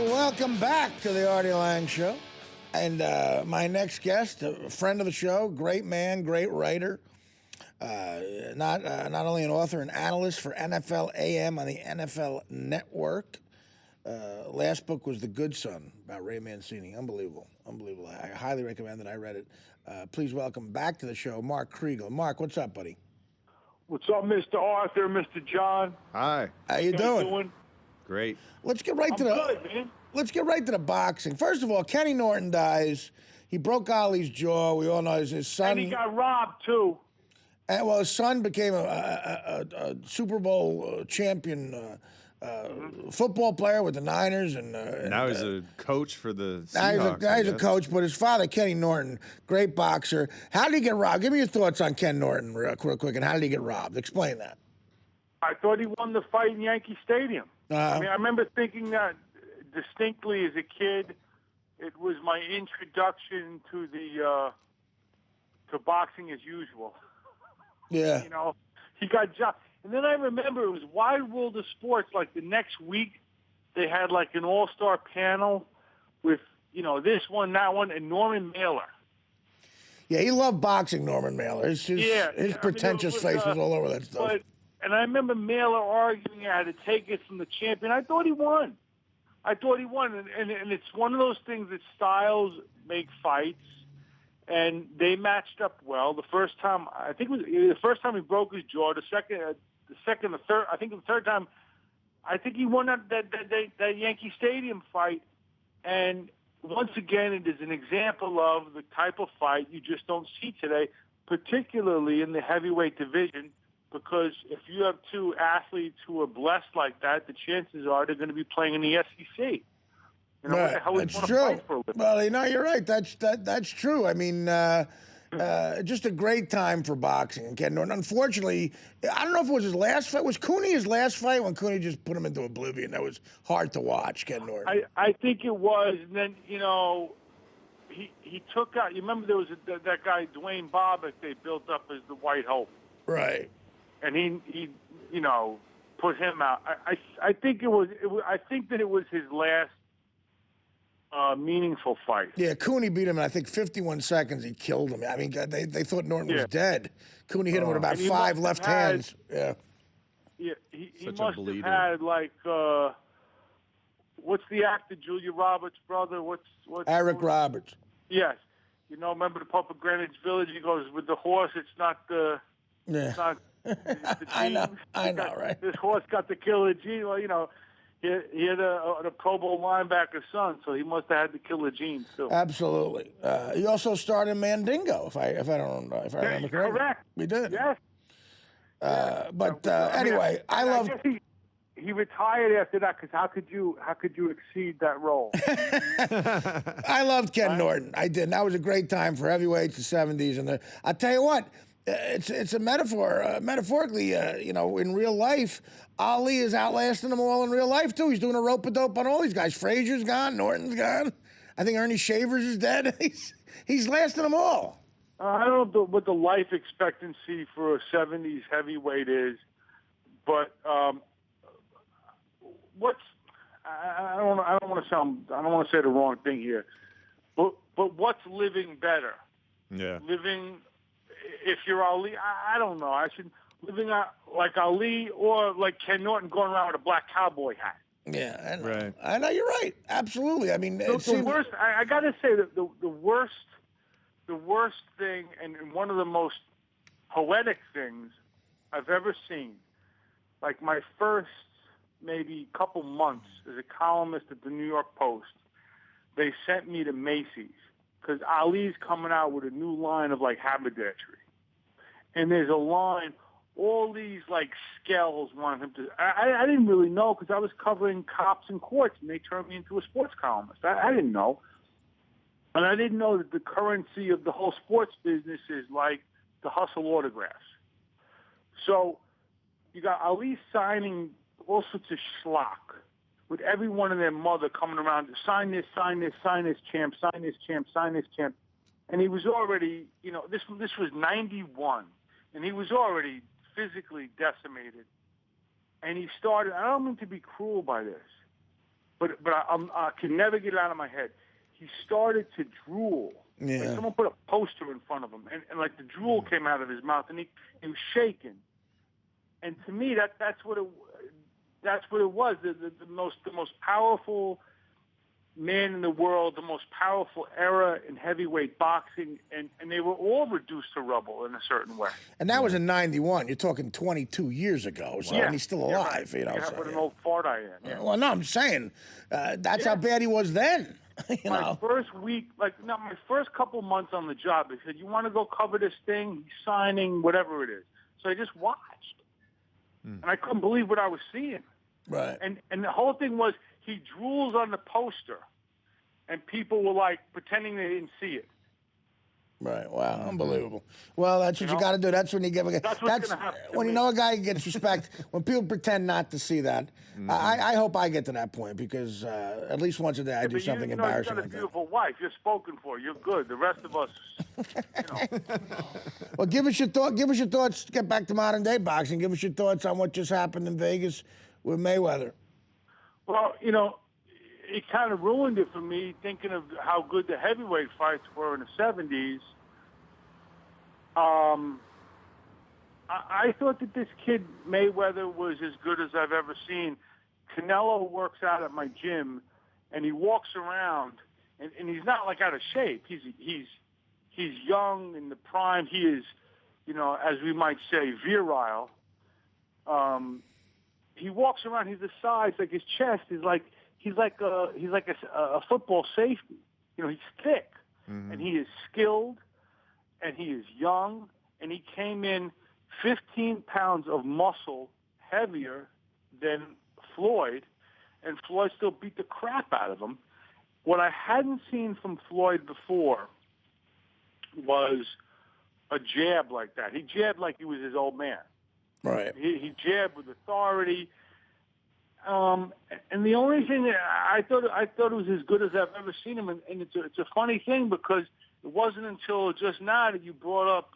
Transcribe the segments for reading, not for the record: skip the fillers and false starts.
Welcome back to the Artie Lange Show. And my next guest, a friend of the show, great man, great writer, not only an author, an analyst for NFL AM on the NFL Network. Last book was The Good Son about Ray Mancini. Unbelievable. I highly recommend it. I read it. Please welcome back to the show, Mark Kriegel. Mark, what's up, buddy? What's up, Mr. Arthur, Mr. John? Hi. How you doing? Great. Let's get right to the boxing. First of all, Kenny Norton dies. He broke Ali's jaw. We all know his son. And he got robbed too. And well, his son became a Super Bowl champion football player with the Niners, and now he's a coach for the Seahawks. Now he's a coach, but his father, Kenny Norton, great boxer. How did he get robbed? Give me your thoughts on Ken Norton real quick, and how did he get robbed? Explain that. I thought he won the fight in Yankee Stadium. I remember thinking that distinctly as a kid. It was my introduction to to boxing as usual. Yeah. He got jobbed. And then I remember it was Wide World of Sports. Like the next week, they had like an all-star panel with, this one, that one, and Norman Mailer. Yeah, he loved boxing, Norman Mailer. His pretentious face was all over that stuff. And I remember Mailer arguing how to take it from the champion. I thought he won. And it's one of those things that styles make fights, and they matched up well. The first time, I think it was the first time he broke his jaw. The third, I think the third time, I think he won that Yankee Stadium fight. And once again, it is an example of the type of fight you just don't see today, particularly in the heavyweight division. Because if you have two athletes who are blessed like that, the chances are they're going to be playing in the SEC. That's true. Well, you're right. That's true. I mean, just a great time for boxing. Ken Norton. Unfortunately, I don't know if it was his last fight. Was Cooney his last fight when Cooney just put him into oblivion? That was hard to watch, Ken Norton. I think it was. And then, he took out, you remember there was that guy, Dwayne Bobbitt, they built up as the White Hope. Right. And he put him out. I think I think that it was his last meaningful fight. Yeah, Cooney beat him in, I think, 51 seconds. He killed him. I mean, they thought Norton was dead. Cooney hit him with about 5 left hands. Yeah. Yeah, he must have had, like, what's the actor, Julia Roberts' brother? What's Eric Roberts. Yes. Remember the Pope of Greenwich Village? He goes, with the horse, it's not the... Yeah. It's not, I know, right? This horse got the killer gene. Well, he had a Pro Bowl linebacker son, so he must have had the killer gene too. Absolutely. He also starred in Mandingo, if I remember correctly. Correct. We did. Yes. Anyway, I love. He retired after that because how could you exceed that role? I loved Ken Norton. I did. And that was a great time for heavyweights, the '70s, and I'll tell you what. It's a metaphor. Metaphorically, in real life, Ali is outlasting them all in real life too. He's doing a rope-a-dope on all these guys. Frazier's gone. Norton's gone. I think Ernie Shavers is dead. He's lasting them all. I don't know what the life expectancy for a '70s heavyweight is, but I don't want to say the wrong thing here, but what's living better? Yeah. If you're Ali, I don't know. I should living like Ali or like Ken Norton going around with a black cowboy hat. Yeah, I know. Right. I know, you're right. Absolutely. I mean, the worst. I got to say that the worst thing and one of the most poetic things I've ever seen. Like my first maybe couple months as a columnist at the New York Post, they sent me to Macy's. Because Ali's coming out with a new line of, like, haberdashery. And there's a line, all these, like, scales want him to... I didn't really know because I was covering cops and courts, and they turned me into a sports columnist. I didn't know. And I didn't know that the currency of the whole sports business is, like, the hustle autographs. So you got Ali signing all sorts of schlock, with everyone and their mother coming around to sign this, champ, sign this, champ, sign this, champ. And he was already, this was 91, and he was already physically decimated. And he started, I don't mean to be cruel by this, but I can never get it out of my head. He started to drool. Yeah. Like someone put a poster in front of him, and like the drool came out of his mouth, and he was shaking. And to me, that's what it was. The most powerful man in the world, the most powerful era in heavyweight boxing, and they were all reduced to rubble in a certain way. And that was in '91. You're talking 22 years ago, so and he's still alive. Right. So, what an old fart I am. Yeah. Well, no, I'm saying that's how bad he was then. My first week, my first couple months on the job, they said, "You want to go cover this thing? He's signing, whatever it is." So I just watched, and I couldn't believe what I was seeing. Right. And the whole thing was he drools on the poster, and people were like pretending they didn't see it. Right. Wow. Unbelievable. Well, that's what you got to do. That's when you give a. That's what's going to happen. When you know a guy gets respect. When people pretend not to see that, I hope I get to that point because at least once a day I do something embarrassing you got a beautiful wife. You're spoken for. You're good. The rest of us, Well, give us your thought. Give us your thoughts. Get back to modern day boxing. Give us your thoughts on what just happened in Vegas with Mayweather. Well, it kind of ruined it for me thinking of how good the heavyweight fights were in the 70s. I thought that this kid Mayweather was as good as I've ever seen. Canelo works out at my gym, and he walks around, and he's not like out of shape. He's young in the prime. He is, as we might say, virile. He walks around. He's the size, like his chest is like he's like a football safety. He's thick, and he is skilled, and he is young, and he came in 15 pounds of muscle heavier than Floyd, and Floyd still beat the crap out of him. What I hadn't seen from Floyd before was a jab like that. He jabbed like he was his old man. Right. He jabbed with authority. And the only thing that I thought it was as good as I've ever seen him. And it's a funny thing because it wasn't until just now that you brought up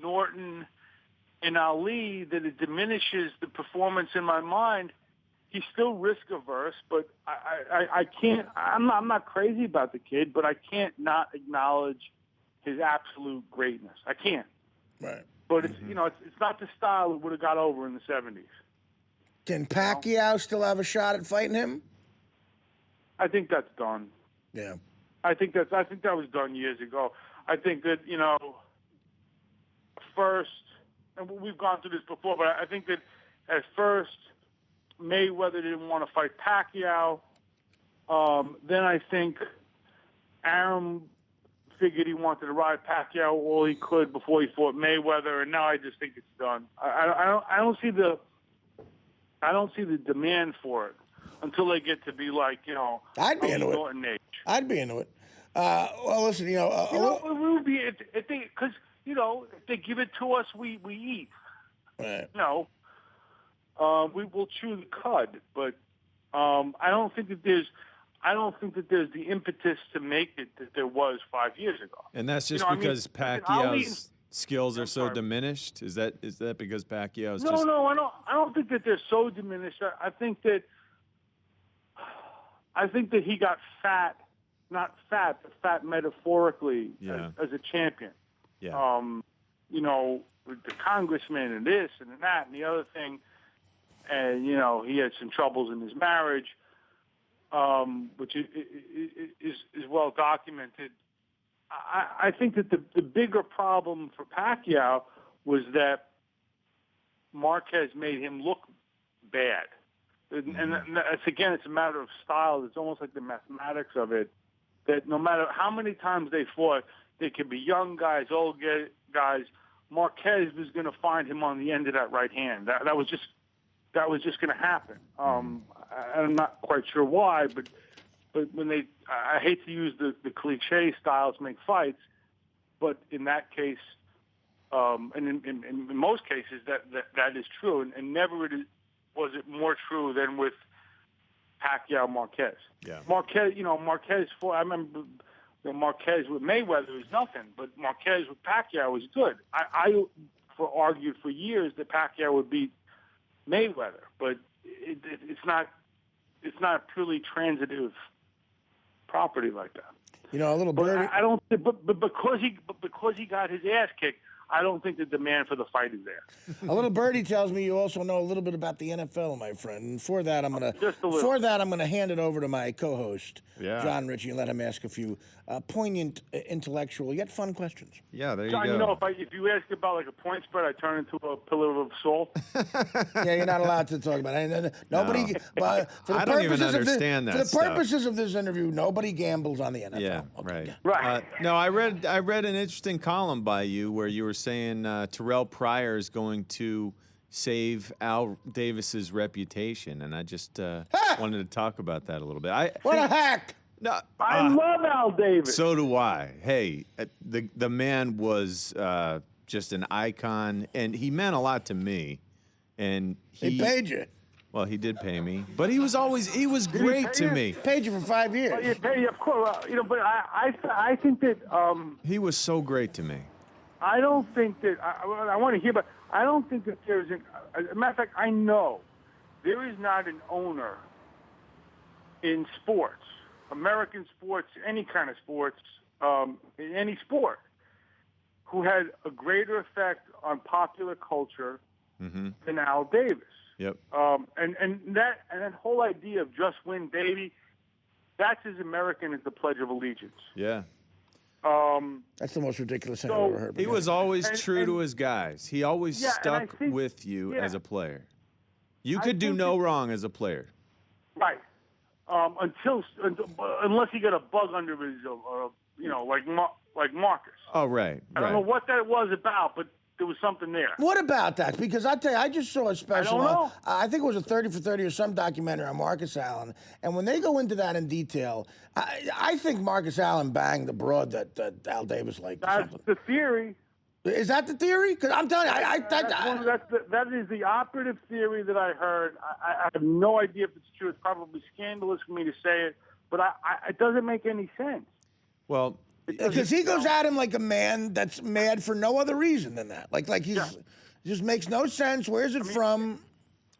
Norton and Ali that it diminishes the performance in my mind. He's still risk averse, but I can't. I'm not crazy about the kid, but I can't not acknowledge his absolute greatness. I can't. Right. But it's it's not the style that would have got over in the 70s. Can Pacquiao still have a shot at fighting him? I think that's done. Yeah. I think that was done years ago. I think that first, and we've gone through this before, but I think that at first Mayweather didn't want to fight Pacquiao. Then I think Aaron figured he wanted to ride Pacquiao all he could before he fought Mayweather, and now I just think it's done. I don't see the demand for it until they get to be like I'd be into Norton age. I'd be into it. Well, listen, it would be because if they give it to us, we eat. Right. We will chew the cud, but I don't think that there's the impetus to make it that there was 5 years ago. And that's just because Pacquiao's skills are so diminished. Is that because Pacquiao's just... No, I don't think that they're so diminished. I think that he got fat, not fat, but fat metaphorically as a champion. Yeah. With the congressman and this and that and the other thing. And, he had some troubles in his marriage, which is well documented. I think that the bigger problem for Pacquiao was that Marquez made him look bad. And it's a matter of style. It's almost like the mathematics of it, that no matter how many times they fought, they could be young guys, old guys. Marquez was going to find him on the end of that right hand. That was just going to happen. I'm not quite sure why, but when I hate to use the cliche styles make fights, but in that case, and in most cases, that is true, and never was it more true than with Pacquiao Marquez. Yeah. Marquez fought. I remember Marquez with Mayweather is nothing, but Marquez with Pacquiao was good. I argued for years that Pacquiao would beat Mayweather, but it's not it's not a purely transitive property like that. You know, a little But birdie. I don't. But because he got his ass kicked, I don't think the demand for the fight is there. A little birdie tells me you also know a little bit about the NFL, my friend. And for that, I'm gonna hand it over to my co-host, John Ritchie, and let him ask a few poignant, intellectual, yet fun questions. Yeah, there you John, go. you know, if you ask about like a point spread, I turn into a pillar of salt. Yeah, you're not allowed to talk about it. Nobody. No. I don't even understand that For the stuff. purposes of this interview, nobody gambles on the NFL. Yeah, Okay. Right. No, I read an interesting column by you where you were saying Terrell Pryor is going to save Al Davis's reputation, and I just wanted to talk about that a little bit. What a hack! No, I love Al Davis. So do I. Hey, the man was just an icon, and he meant a lot to me. And He paid you. Well, he did pay me, but he was great to me. Paid you for 5 years. Well, of course, but I think that He was so great to me. I don't think that I want to hear, but I don't think that there's as a matter of fact, I know there is not an owner in sports, American sports, any kind of sports, in any sport, who had a greater effect on popular culture than Al Davis. Yep. And that whole idea of just win, baby, that's as American as the Pledge of Allegiance. Yeah. That's the most ridiculous thing I've ever heard. He was always true to his guys. He always stuck with you as a player. You could do no wrong as a player. Right. Unless he got a bug under his, like Marcus. Oh, right. I don't know what that was about, but there was something there. What about that? Because I tell you, I just saw a special. I don't know. I think it was a 30 for 30 or some documentary on Marcus Allen. And when they go into that in detail, I think Marcus Allen banged the broad that Al Davis liked. That's the theory. Is that the theory? Because I'm telling you, that is the operative theory that I heard. I have no idea if it's true. It's probably scandalous for me to say it, but it doesn't make any sense. Well, because he goes at him like a man that's mad for no other reason than that. Like he's just makes no sense. Where's it from?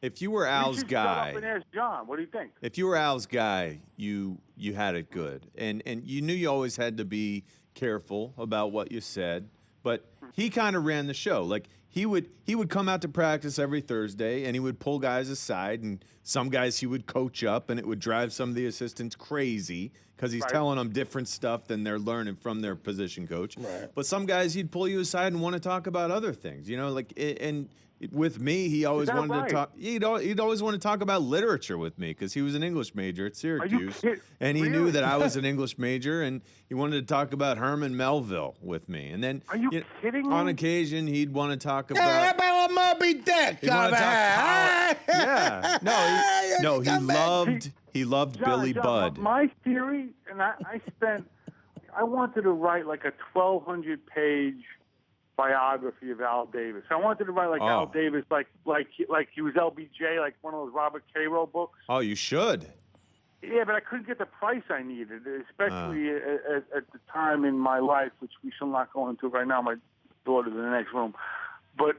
If you were Al's guy, shut up and ask John. What do you think? If you were Al's guy, you had it good, and you knew you always had to be careful about what you said. But he kind of ran the show. Like he would come out to practice every Thursday, and he would pull guys aside, and some guys he would coach up, and it would drive some of the assistants crazy because he's telling them different stuff than they're learning from their position coach. Right. But some guys he'd pull you aside and want to talk about other things, and with me, he always wanted to talk. He'd always want to talk about literature with me because he was an English major at Syracuse, and he knew that I was an English major, and he wanted to talk about Herman Melville with me. And then, are you kidding me? On occasion, he'd want to talk about. Hey, about Moby Dick. He loved Billy Budd. My theory, and I wanted to write like a 1,200-page biography of Al Davis. I wanted to write Al Davis, like he was LBJ, like one of those Robert Caro books. Oh, you should. Yeah, but I couldn't get the price I needed, especially at the time in my life, which we shall not go into right now. My daughter's in the next room, but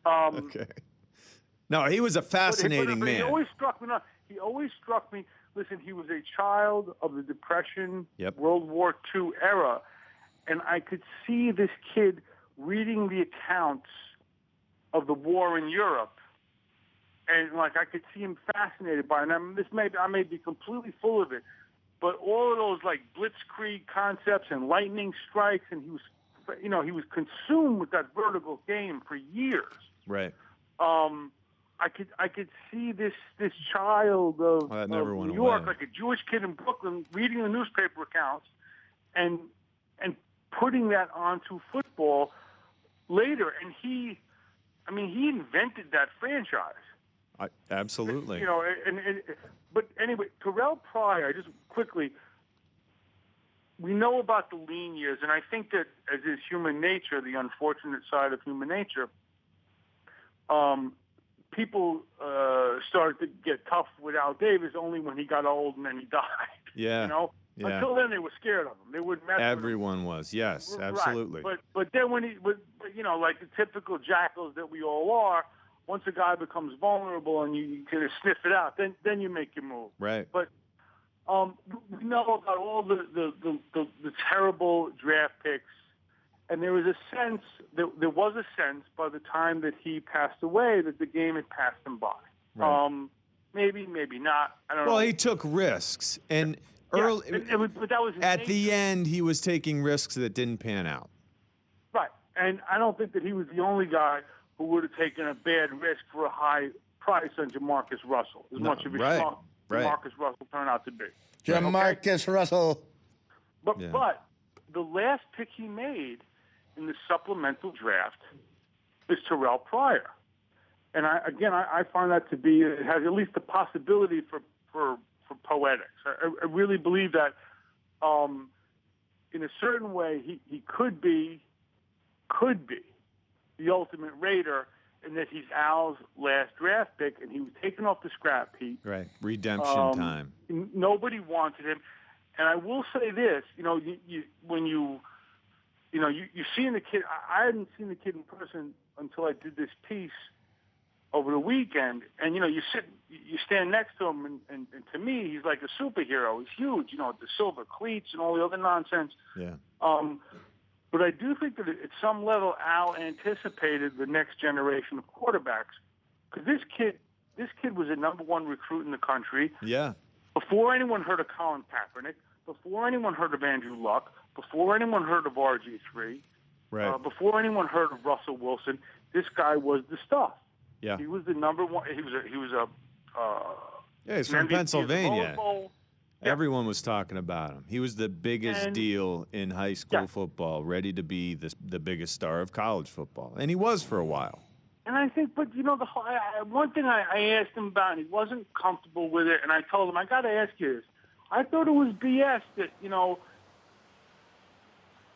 okay. No, he was a fascinating man. He always struck me. Listen, he was a child of the Depression, World War II era, and I could see this kid reading the accounts of the war in Europe, and I could see him fascinated by it. And I may be completely full of it, but all of those blitzkrieg concepts and lightning strikes, and he was consumed with that vertical game for years. Right. I could see this child of New York, like a Jewish kid in Brooklyn, reading the newspaper accounts, and putting that onto football later. And he invented that franchise. Absolutely. But anyway, Terrell Pryor, just quickly, we know about the lean years, and I think that as is human nature, the unfortunate side of human nature, people started to get tough with Al Davis only when he got old and then he died. Yeah. Yeah. Until then, they were scared of him. They wouldn't mess with him. Everyone was. Yes, absolutely. Right. But then when like the typical jackals that we all are, once a guy becomes vulnerable and you kind of sniff it out, then you make your move. Right. But we know about all the terrible draft picks, and there was a sense by the time that he passed away that the game had passed him by. Right. Maybe not. I don't know. Well, he took risks, and but that was his at nature. the end, he was taking risks that didn't pan out. Right, and I don't think that he was the only guy who would have taken a bad risk for a high price on Jamarcus Russell, as much of a schmuck Jamarcus Russell turned out to be. Jamarcus Russell. But the last pick he made in the supplemental draft is Terrell Pryor. And I find that to be, it has at least the possibility for poetics. I really believe that in a certain way he could be the ultimate Raider, in that he's Al's last draft pick, and he was taken off the scrap heap. Right. Redemption time. Nobody wanted him. And I will say this, when you see the kid, I hadn't seen the kid in person until I did this piece over the weekend, and you stand next to him, and to me, he's like a superhero. He's huge, the silver cleats and all the other nonsense. Yeah. But I do think that at some level, Al anticipated the next generation of quarterbacks, because this kid was a number one recruit in the country. Yeah. Before anyone heard of Colin Kaepernick, before anyone heard of Andrew Luck, before anyone heard of RG3, Right. before anyone heard of Russell Wilson, this guy was the stuff. Yeah. He was the number one. He was a He's an from MVP Pennsylvania. of the Rose Bowl. Yeah. Everyone was talking about him. He was the biggest deal in high school football, ready to be the biggest star of college football. And he was for a while. And I think, but one thing I asked him about, and he wasn't comfortable with it, and I told him, I got to ask you this. I thought it was BS that,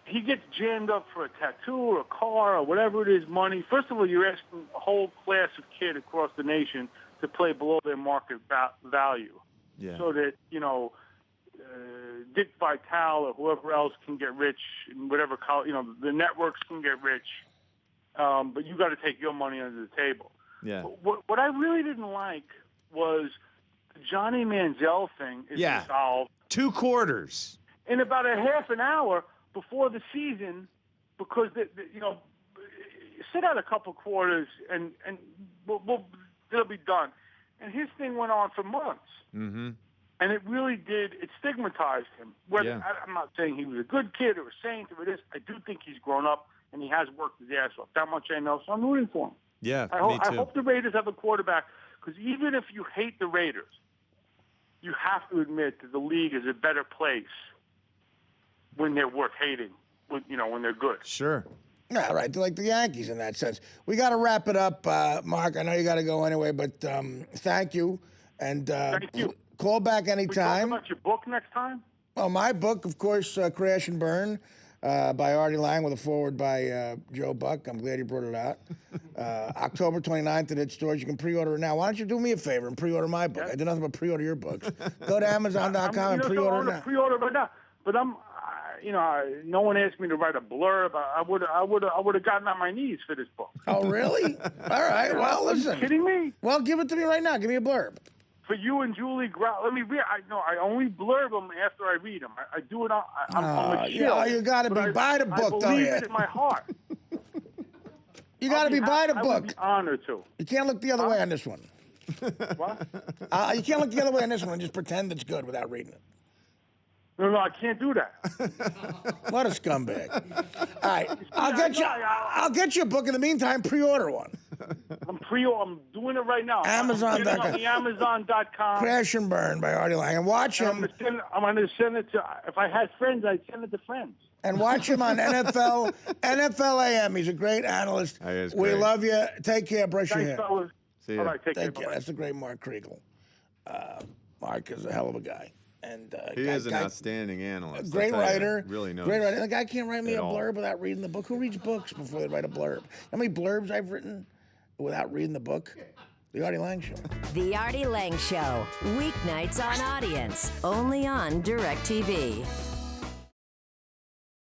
he gets jammed up for a tattoo or a car or whatever it is, money. First of all, you're asking a whole class of kid across the nation to play below their market value. Yeah. So that, Dick Vitale or whoever else can get rich in whatever college, the networks can get rich, but you got to take your money under the table. Yeah. What I really didn't like was the Johnny Manziel thing is resolved 2 quarters. in about a half an hour before the season, because sit out a couple quarters and it'll be done. And his thing went on for months. Mm-hmm. And it really did, it stigmatized him. I'm not saying he was a good kid or a saint or this. I do think he's grown up and he has worked his ass off. That much I know, so I'm rooting for him. Yeah, I me too. hope the Raiders have a quarterback, because even if you hate the Raiders, you have to admit that the league is a better place when they're worth hating, when they're good. Sure. Yeah, right. Like the Yankees in that sense. We got to wrap it up, Mark. I know you got to go anyway, but thank you. And Thank you. Call back We talk anytime. about your book next time? Well, my book, of course, Crash and Burn, by Artie Lange with a foreword by Joe Buck. I'm glad you brought it out. October 29th at its stores. You can pre-order it now. Why don't you do me a favor and pre-order my book? I did nothing but pre-order your books. Go to Amazon.com and pre-order it now. Pre-order right now. But no one asked me to write a blurb. I would have gotten on my knees for this book. Oh, really? All right. Well, listen. Are you kidding me? Well, give it to me right now. Give me a blurb. For you and Julie Grau, let me read. I only blurb them after I read them. I do it on. I'm a chill. You got to be by the book, I don't believe you? it in my heart. You got to be by the I book. would be honored to. You can't look the other way on this one. What? You can't look the other way on this one and just pretend it's good without reading it. No, I can't do that. What a scumbag! All right, I'll get you a book. In the meantime, pre-order one. I'm doing it right now. Amazon.com. I'm getting on the Amazon.com. Crash and Burn by Artie Lange, and watch him. I'm going to send it to. If I had friends, I'd send it to friends. And watch him on NFL AM. He's a great analyst. He is We great. love you. Take care. Brush your Thanks, hair. fellas. See ya. All right, take Take care. care. That's the great Mark Kriegel. Mark is a hell of a guy. And He is an outstanding analyst. Great I'll tell you. writer. Really knows. Great writer. The guy can't write me it a all. blurb without reading the book. Who reads books before they write a blurb? How many blurbs I've written without reading the book? The Artie Lange Show. The Artie Lange Show. Weeknights on Audience. Only on DirecTV.